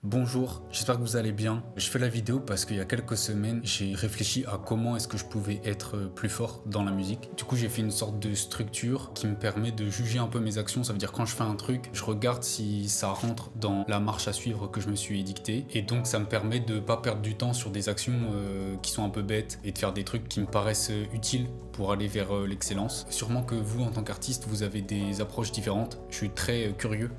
Bonjour, j'espère que vous allez bien. Je fais la vidéo parce qu'il y a quelques semaines, j'ai réfléchi à comment est-ce que je pouvais être plus fort dans la musique. Du coup, j'ai fait une sorte de structure qui me permet de juger un peu mes actions. Ça veut dire quand je fais un truc, je regarde si ça rentre dans la marche à suivre que je me suis dictée. Et donc, ça me permet de pas perdre du temps sur des actions qui sont un peu bêtes et de faire des trucs qui me paraissent utiles pour aller vers l'excellence. Sûrement que vous, en tant qu'artiste, vous avez des approches différentes. Je suis très curieux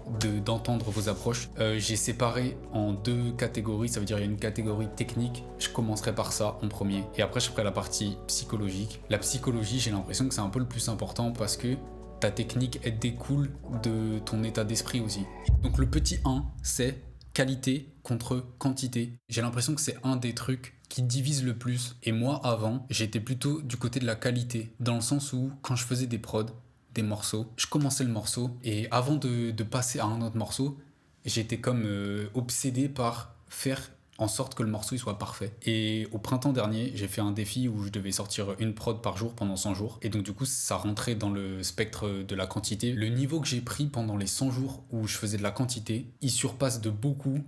d'entendre vos approches. J'ai séparé en deux catégories, ça veut dire il y a une catégorie technique, je commencerai par ça en premier, et après je ferai la partie psychologique. La psychologie, j'ai l'impression que c'est un peu le plus important parce que ta technique, elle découle de ton état d'esprit aussi. Donc le petit 1, c'est qualité contre quantité. J'ai l'impression que c'est un des trucs qui divise le plus. Et moi, avant, j'étais plutôt du côté de la qualité, dans le sens où quand je faisais des prods, des morceaux, je commençais le morceau, et avant de passer à un autre morceau, j'étais comme obsédé par faire en sorte que le morceau il soit parfait. Et au printemps dernier, j'ai fait un défi où je devais sortir une prod par jour pendant 100 jours. Et donc du coup, ça rentrait dans le spectre de la quantité. Le niveau que j'ai pris pendant les 100 jours où je faisais de la quantité, il surpasse de beaucoup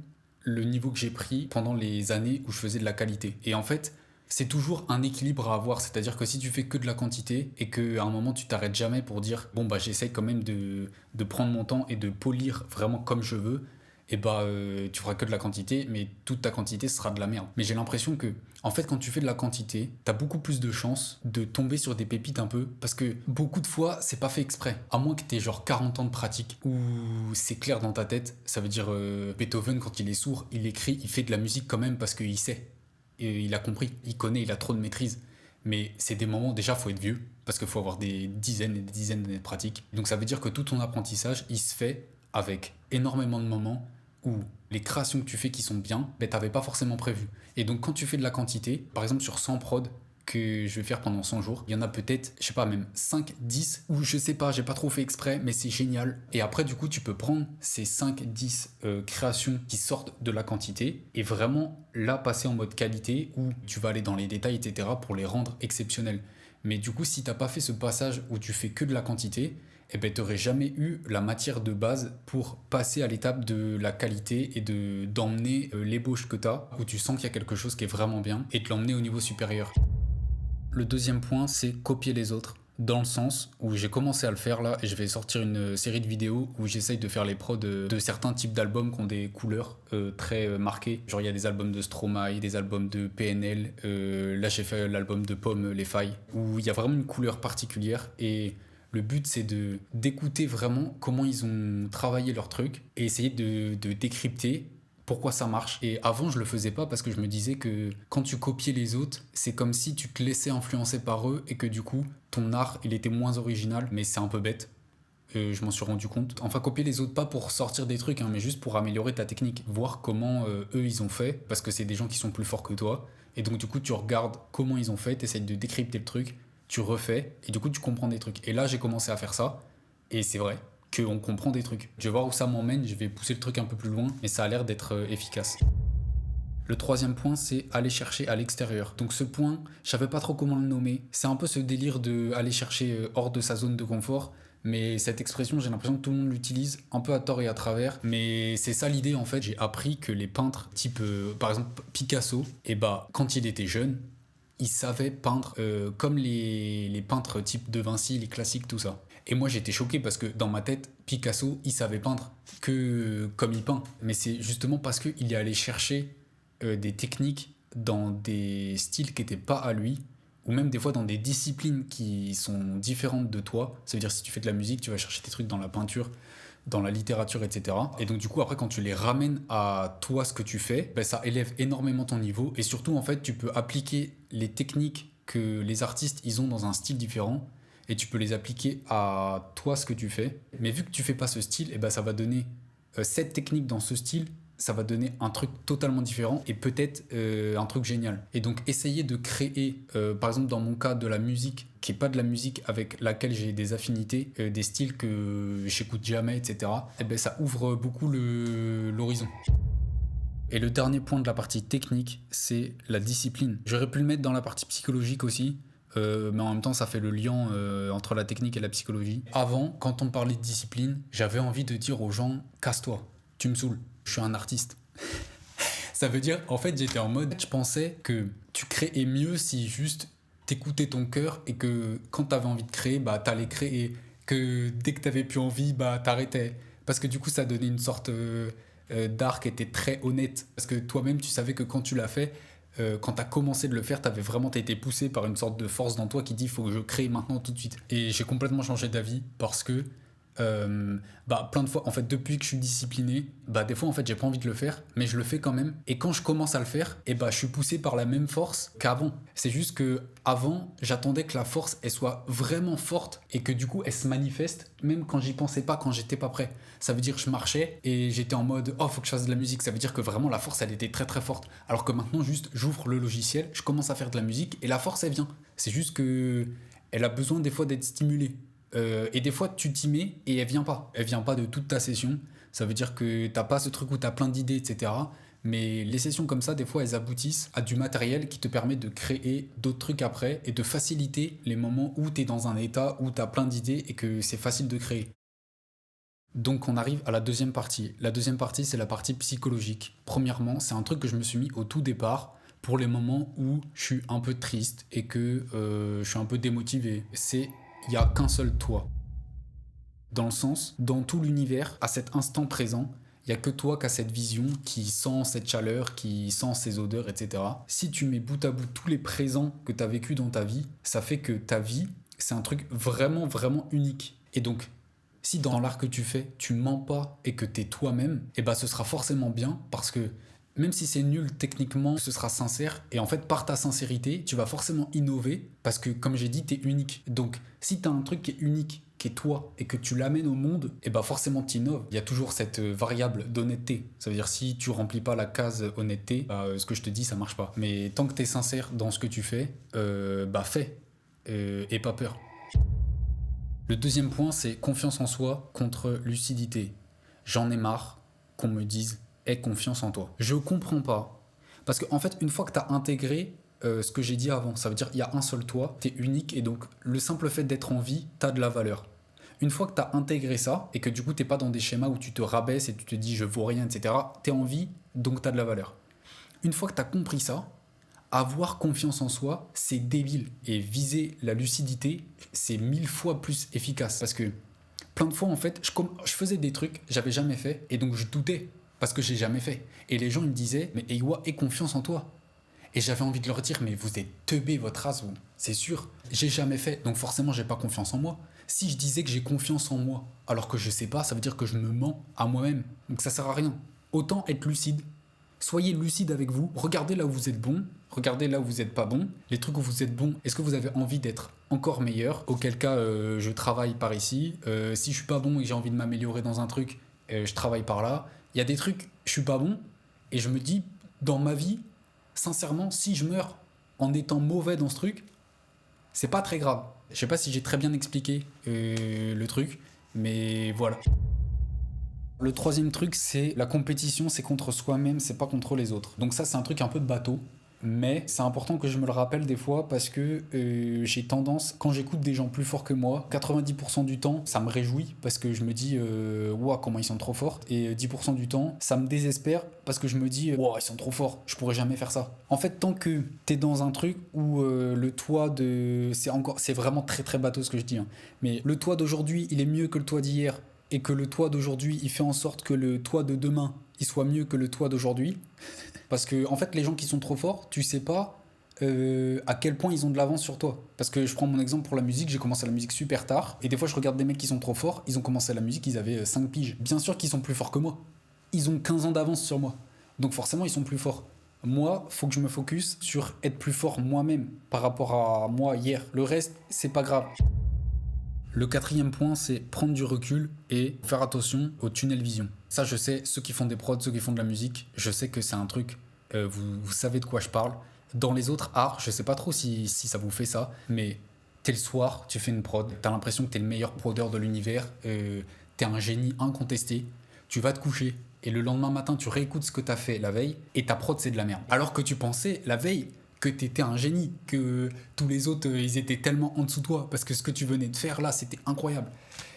le niveau que j'ai pris pendant les années où je faisais de la qualité. Et en fait, c'est toujours un équilibre à avoir, c'est-à-dire que si tu fais que de la quantité et qu'à un moment tu t'arrêtes jamais pour dire bon bah j'essaye quand même de prendre mon temps et de polir vraiment comme je veux, et bah tu feras que de la quantité, mais toute ta quantité sera de la merde. Mais j'ai l'impression que en fait quand tu fais de la quantité, t'as beaucoup plus de chances de tomber sur des pépites un peu, parce que beaucoup de fois c'est pas fait exprès, à moins que t'aies genre 40 ans de pratique, où c'est clair dans ta tête, ça veut dire Beethoven quand il est sourd, il écrit, il fait de la musique quand même parce qu'il sait. Et il a compris, il connaît, il a trop de maîtrise. Mais c'est des moments, déjà, faut être vieux, parce qu'il faut avoir des dizaines et des dizaines d'années de pratique. Donc ça veut dire que tout ton apprentissage, il se fait avec énormément de moments où les créations que tu fais qui sont bien, ben, t'avais pas forcément prévu. Et donc quand tu fais de la quantité, par exemple sur 100 prods, que je vais faire pendant 100 jours. Il y en a peut-être, je sais pas, même 5, 10, ou je sais pas, j'ai pas trop fait exprès, mais c'est génial. Et après, du coup, tu peux prendre ces 5, 10 créations qui sortent de la quantité et vraiment là passer en mode qualité où tu vas aller dans les détails, etc. pour les rendre exceptionnels. Mais du coup, si t'as pas fait ce passage où tu fais que de la quantité, eh ben, t'aurais jamais eu la matière de base pour passer à l'étape de la qualité et d'emmener l'ébauche que t'as, où tu sens qu'il y a quelque chose qui est vraiment bien, et de l'emmener au niveau supérieur. Le deuxième point, c'est copier les autres. Dans le sens où j'ai commencé à le faire là, et je vais sortir une série de vidéos où j'essaye de faire les prods de certains types d'albums qui ont des couleurs très marquées. Genre il y a des albums de Stromae, des albums de PNL, là j'ai fait l'album de Pomme, Les Failles, où il y a vraiment une couleur particulière, et le but c'est d'écouter vraiment comment ils ont travaillé leur truc et essayer de décrypter pourquoi ça marche. Et avant, je le faisais pas parce que je me disais que quand tu copiais les autres, c'est comme si tu te laissais influencer par eux et que du coup, ton art, il était moins original, mais c'est un peu bête. Je m'en suis rendu compte. Enfin, copier les autres, pas pour sortir des trucs, hein, mais juste pour améliorer ta technique. Voir comment eux, ils ont fait, parce que c'est des gens qui sont plus forts que toi. Et donc, du coup, tu regardes comment ils ont fait, tu essayes de décrypter le truc, tu refais, et du coup, tu comprends des trucs. Et là, j'ai commencé à faire ça, et c'est vrai qu'on comprend des trucs. Je vais voir où ça m'emmène, je vais pousser le truc un peu plus loin, mais ça a l'air d'être efficace. Le troisième point, c'est aller chercher à l'extérieur. Donc ce point, je savais pas trop comment le nommer. C'est un peu ce délire de aller chercher hors de sa zone de confort. Mais cette expression, j'ai l'impression que tout le monde l'utilise, un peu à tort et à travers. Mais c'est ça l'idée en fait. J'ai appris que les peintres, type par exemple Picasso, et bah quand il était jeune, il savait peindre comme les peintres type De Vinci, les classiques, tout ça. Et moi j'étais choqué parce que dans ma tête, Picasso, il savait peindre que comme il peint. Mais c'est justement parce qu'il est allé chercher des techniques dans des styles qui n'étaient pas à lui, ou même des fois dans des disciplines qui sont différentes de toi. Ça veut dire si tu fais de la musique, tu vas chercher des trucs dans la peinture, dans la littérature, etc. Et donc du coup après quand tu les ramènes à toi ce que tu fais, ben, ça élève énormément ton niveau, et surtout en fait tu peux appliquer les techniques que les artistes ils ont dans un style différent, et tu peux les appliquer à toi ce que tu fais. Mais vu que tu fais pas ce style, et ben ça va donner cette technique dans ce style, ça va donner un truc totalement différent et peut-être un truc génial. Et donc essayer de créer, par exemple dans mon cas de la musique, qui est pas de la musique avec laquelle j'ai des affinités, des styles que j'écoute jamais, etc. Et ben ça ouvre beaucoup l'horizon. Et le dernier point de la partie technique, c'est la discipline. J'aurais pu le mettre dans la partie psychologique aussi, mais en même temps ça fait le lien entre la technique et la psychologie. Avant, quand on me parlait de discipline, j'avais envie de dire aux gens, casse-toi, tu me saoules, je suis un artiste. Ça veut dire, en fait, j'étais en mode, je pensais que tu créais mieux si juste t'écoutais ton cœur et que quand t'avais envie de créer, bah t'allais créer. Que dès que t'avais plus envie, bah t'arrêtais. Parce que du coup, ça donnait une sorte d'art qui était très honnête. Parce que toi-même, tu savais que quand tu l'as fait, quand t'as commencé de le faire, t'avais vraiment été poussé par une sorte de force dans toi qui dit, il faut que je crée maintenant tout de suite. Et j'ai complètement changé d'avis parce que bah plein de fois en fait depuis que je suis discipliné, bah des fois en fait j'ai pas envie de le faire mais je le fais quand même, et quand je commence à le faire, et bah je suis poussé par la même force qu'avant. C'est juste que avant j'attendais que la force elle soit vraiment forte et que du coup elle se manifeste même quand j'y pensais pas, quand j'étais pas prêt. Ça veut dire que je marchais et j'étais en mode oh faut que je fasse de la musique, ça veut dire que vraiment la force elle était très très forte, alors que maintenant juste j'ouvre le logiciel, je commence à faire de la musique et la force elle vient. C'est juste que elle a besoin des fois d'être stimulée. Et des fois, tu t'y mets et elle vient pas. Elle vient pas de toute ta session. Ça veut dire que t'as pas ce truc où t'as plein d'idées, etc. Mais les sessions comme ça, des fois, elles aboutissent à du matériel qui te permet de créer d'autres trucs après et de faciliter les moments où t'es dans un état où t'as plein d'idées et que c'est facile de créer. Donc on arrive à la deuxième partie. La deuxième partie, c'est la partie psychologique. Premièrement, c'est un truc que je me suis mis au tout départ pour les moments où je suis un peu triste et que je suis un peu démotivé. C'est il n'y a qu'un seul toi. Dans le sens, dans tout l'univers, à cet instant présent, il n'y a que toi qui as cette vision, qui sent cette chaleur, qui sent ces odeurs, etc. Si tu mets bout à bout tous les présents que tu as vécu dans ta vie, ça fait que ta vie, c'est un truc vraiment, vraiment unique. Et donc, si dans l'art que tu fais, tu mens pas et que tu es toi-même, et bah ce sera forcément bien parce que même si c'est nul techniquement, ce sera sincère. Et en fait, par ta sincérité, tu vas forcément innover parce que, comme j'ai dit, tu es unique. Donc, si tu as un truc qui est unique, qui est toi, et que tu l'amènes au monde, et bah forcément tu innoves. Il y a toujours cette variable d'honnêteté. Ça veut dire si tu remplis pas la case honnêteté, bah, ce que je te dis, ça marche pas. Mais tant que tu es sincère dans ce que tu fais, bah fais. Et pas peur. Le deuxième point, c'est confiance en soi contre lucidité. J'en ai marre qu'on me dise aie confiance en toi. Je comprends pas. Parce qu'en fait, une fois que tu as intégré ce que j'ai dit avant, ça veut dire qu'il y a un seul toi, tu es unique et donc le simple fait d'être en vie, tu as de la valeur. Une fois que tu as intégré ça et que du coup, tu n'es pas dans des schémas où tu te rabaisses et tu te dis je vaux rien, etc., tu es en vie, donc tu as de la valeur. Une fois que tu as compris ça, avoir confiance en soi, c'est débile. Et viser la lucidité, c'est 1000 fois plus efficace. Parce que plein de fois, en fait, je faisais des trucs, j'avais jamais fait, et donc je doutais, parce que j'ai jamais fait. Et les gens, ils me disaient, mais Eywa, aie confiance en toi. Et j'avais envie de leur dire, mais vous êtes teubés, votre race, vous. C'est sûr. J'ai jamais fait, donc forcément, j'ai pas confiance en moi. Si je disais que j'ai confiance en moi, alors que je sais pas, ça veut dire que je me mens à moi-même. Donc ça sert à rien. Autant être lucide. Soyez lucide avec vous. Regardez là où vous êtes bon. Regardez là où vous n'êtes pas bon. Les trucs où vous êtes bon, est-ce que vous avez envie d'être encore meilleur? Auquel cas, je travaille par ici. Si je suis pas bon et que j'ai envie de m'améliorer dans un truc, je travaille par là. Il y a des trucs, je suis pas bon. Et je me dis, dans ma vie, sincèrement, si je meurs en étant mauvais dans ce truc, c'est pas très grave. Je sais pas si j'ai très bien expliqué le truc, mais voilà. Le troisième truc, c'est la compétition, c'est contre soi-même, c'est pas contre les autres. Donc ça, c'est un truc un peu de bateau. Mais c'est important que je me le rappelle des fois parce que j'ai tendance, quand j'écoute des gens plus forts que moi, 90% du temps, ça me réjouit parce que je me dis ouah, comment ils sont trop forts. Et 10% du temps, ça me désespère parce que je me dis ouah, ils sont trop forts, je pourrais jamais faire ça. En fait, tant que t'es dans un truc où le toit de. C'est vraiment très très bateau ce que je dis, hein. Mais le toit d'aujourd'hui, il est mieux que le toit d'hier. Et que le toit d'aujourd'hui, il fait en sorte que le toit de demain, il soit mieux que le toit d'aujourd'hui. Parce que, en fait, les gens qui sont trop forts, tu sais pas à quel point ils ont de l'avance sur toi. Parce que je prends mon exemple pour la musique, j'ai commencé la musique super tard. Et des fois, je regarde des mecs qui sont trop forts, ils ont commencé la musique, ils avaient 5 piges. Bien sûr qu'ils sont plus forts que moi. Ils ont 15 ans d'avance sur moi. Donc forcément, ils sont plus forts. Moi, faut que je me focus sur être plus fort moi-même par rapport à moi hier. Le reste, c'est pas grave. Le quatrième point, c'est prendre du recul et faire attention au tunnel vision. Ça, je sais, ceux qui font des prods, ceux qui font de la musique, je sais que c'est un truc, vous savez de quoi je parle. Dans les autres arts, je sais pas trop si ça vous fait ça, mais t'es le soir, tu fais une prod, t'as l'impression que t'es le meilleur prodeur de l'univers, t'es un génie incontesté, tu vas te coucher, et le lendemain matin, tu réécoutes ce que t'as fait la veille, et ta prod, c'est de la merde. Alors que tu pensais, la veille, que t'étais un génie, que tous les autres, ils étaient tellement en dessous de toi, parce que ce que tu venais de faire là, c'était incroyable.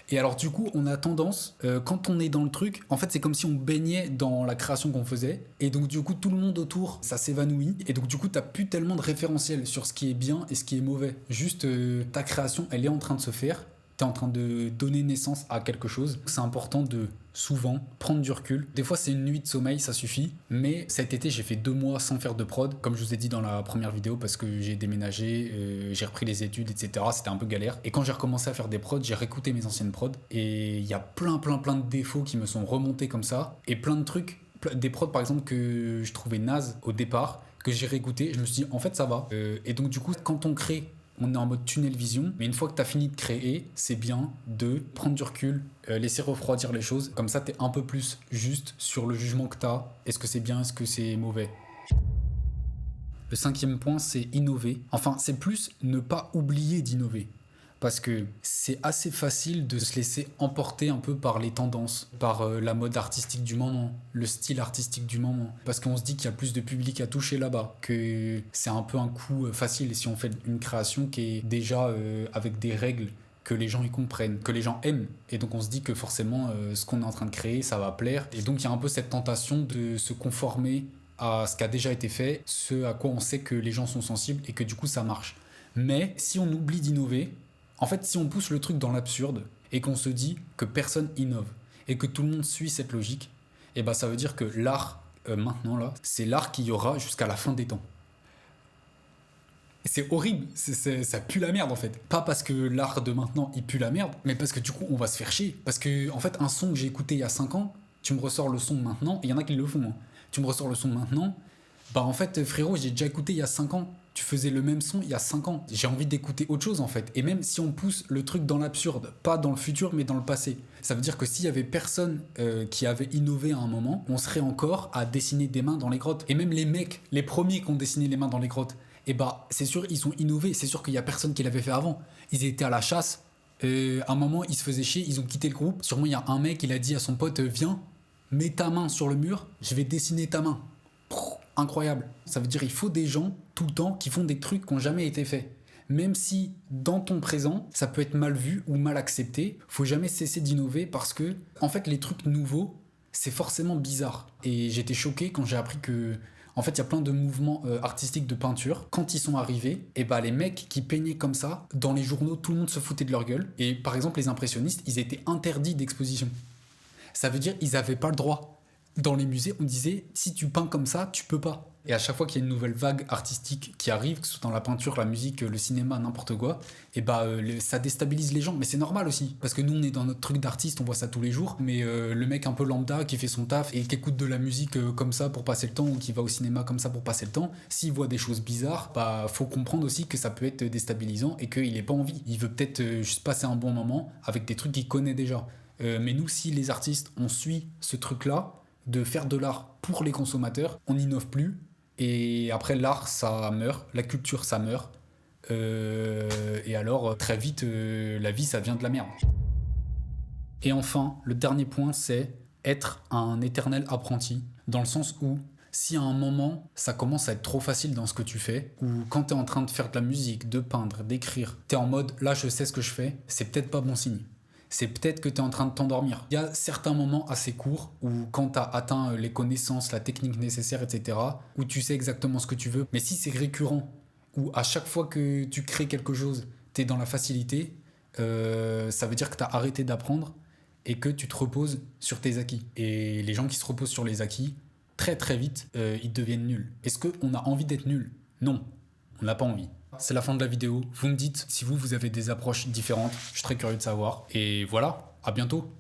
Et alors du coup, on a tendance, quand on est dans le truc, en fait c'est comme si on baignait dans la création qu'on faisait, et donc du coup tout le monde autour, ça s'évanouit, et donc du coup t'as plus tellement de référentiel sur ce qui est bien et ce qui est mauvais. Juste ta création, elle est en train de se faire, t'es en train de donner naissance à quelque chose. C'est important de souvent prendre du recul. Des fois c'est une nuit de sommeil, ça suffit, mais cet été j'ai fait 2 mois sans faire de prod, comme je vous ai dit dans la première vidéo, parce que j'ai déménagé, j'ai repris les études, etc. C'était un peu galère, et quand j'ai recommencé à faire des prods, j'ai réécouté mes anciennes prods, et il y a plein de défauts qui me sont remontés comme ça, et plein de trucs, des prods par exemple que je trouvais naze au départ, que j'ai réécouté, je me suis dit en fait ça va. Et donc du coup quand on crée, on est en mode tunnel vision, mais une fois que tu as fini de créer, c'est bien de prendre du recul, laisser refroidir les choses. Comme ça, tu es un peu plus juste sur le jugement que tu as. Est-ce que c'est bien, est-ce que c'est mauvais? Le 5e point, c'est innover. Enfin, c'est plus ne pas oublier d'innover. Parce que c'est assez facile de se laisser emporter un peu par les tendances, par la mode artistique du moment, le style artistique du moment. Parce qu'on se dit qu'il y a plus de public à toucher là-bas, que c'est un peu un coup facile. Et si on fait une création qui est déjà avec des règles que les gens y comprennent, que les gens aiment. Et donc on se dit que forcément ce qu'on est en train de créer, ça va plaire. Et donc il y a un peu cette tentation de se conformer à ce qui a déjà été fait, ce à quoi on sait que les gens sont sensibles et que du coup ça marche. Mais si on oublie d'innover, en fait, si on pousse le truc dans l'absurde et qu'on se dit que personne innove et que tout le monde suit cette logique, et ben ça veut dire que l'art, maintenant là, c'est l'art qu'il y aura jusqu'à la fin des temps. Et c'est horrible, ça pue la merde en fait. Pas parce que l'art de maintenant il pue la merde, mais parce que du coup on va se faire chier. Parce que en fait, un son que j'ai écouté il y a 5 ans, tu me ressors le son maintenant, et il y en a qui le font. Hein. Tu me ressors le son maintenant, bah en fait frérot, j'ai déjà écouté il y a 5 ans. Tu faisais le même son il y a 5 ans. J'ai envie d'écouter autre chose en fait. Et même si on pousse le truc dans l'absurde, pas dans le futur mais dans le passé, ça veut dire que s'il y avait personne qui avait innové à un moment, on serait encore à dessiner des mains dans les grottes. Et même les mecs, les premiers qui ont dessiné les mains dans les grottes, et bah c'est sûr ils ont innové, c'est sûr qu'il y a personne qui l'avait fait avant. Ils étaient à la chasse, à un moment ils se faisaient chier, ils ont quitté le groupe. Sûrement il y a un mec, il a dit à son pote viens, mets ta main sur le mur, je vais dessiner ta main. Incroyable. Ça veut dire qu'il faut des gens tout le temps qui font des trucs qui n'ont jamais été faits. Même si dans ton présent, ça peut être mal vu ou mal accepté, faut jamais cesser d'innover parce que, en fait, les trucs nouveaux, c'est forcément bizarre. Et j'étais choqué quand j'ai appris que, en fait, il y a plein de mouvements artistiques de peinture. Quand ils sont arrivés, et bah les mecs qui peignaient comme ça, dans les journaux, tout le monde se foutait de leur gueule. Et par exemple, les impressionnistes, ils étaient interdits d'exposition. Ça veut dire qu'ils n'avaient pas le droit. Dans les musées, on disait si tu peins comme ça, tu peux pas. Et à chaque fois qu'il y a une nouvelle vague artistique qui arrive, que ce soit dans la peinture, la musique, le cinéma, n'importe quoi, et bah ça déstabilise les gens. Mais c'est normal aussi, parce que nous on est dans notre truc d'artiste, on voit ça tous les jours. Mais le mec un peu lambda qui fait son taf et qui écoute de la musique comme ça pour passer le temps, ou qui va au cinéma comme ça pour passer le temps, s'il voit des choses bizarres, bah faut comprendre aussi que ça peut être déstabilisant et qu'il ait pas envie. Il veut peut-être juste passer un bon moment avec des trucs qu'il connaît déjà. Mais nous, si les artistes, on suit ce truc-là, de faire de l'art pour les consommateurs, on n'innove plus, et après l'art ça meurt, la culture ça meurt, et alors très vite la vie ça vient de la merde. Et enfin, le dernier point, c'est être un éternel apprenti, dans le sens où si à un moment ça commence à être trop facile dans ce que tu fais, ou quand t'es en train de faire de la musique, de peindre, d'écrire, t'es en mode là je sais ce que je fais, c'est peut-être pas bon signe. C'est peut-être que tu es en train de t'endormir. Il y a certains moments assez courts où quand tu as atteint les connaissances, la technique nécessaire, etc., où tu sais exactement ce que tu veux. Mais si c'est récurrent, où à chaque fois que tu crées quelque chose, tu es dans la facilité, ça veut dire que tu as arrêté d'apprendre et que tu te reposes sur tes acquis. Et les gens qui se reposent sur les acquis, très très vite, ils deviennent nuls. Est-ce qu'on a envie d'être nul? Non, on n'a pas envie. C'est la fin de la vidéo. Vous me dites si vous avez des approches différentes. Je suis très curieux de savoir. Et voilà, à bientôt.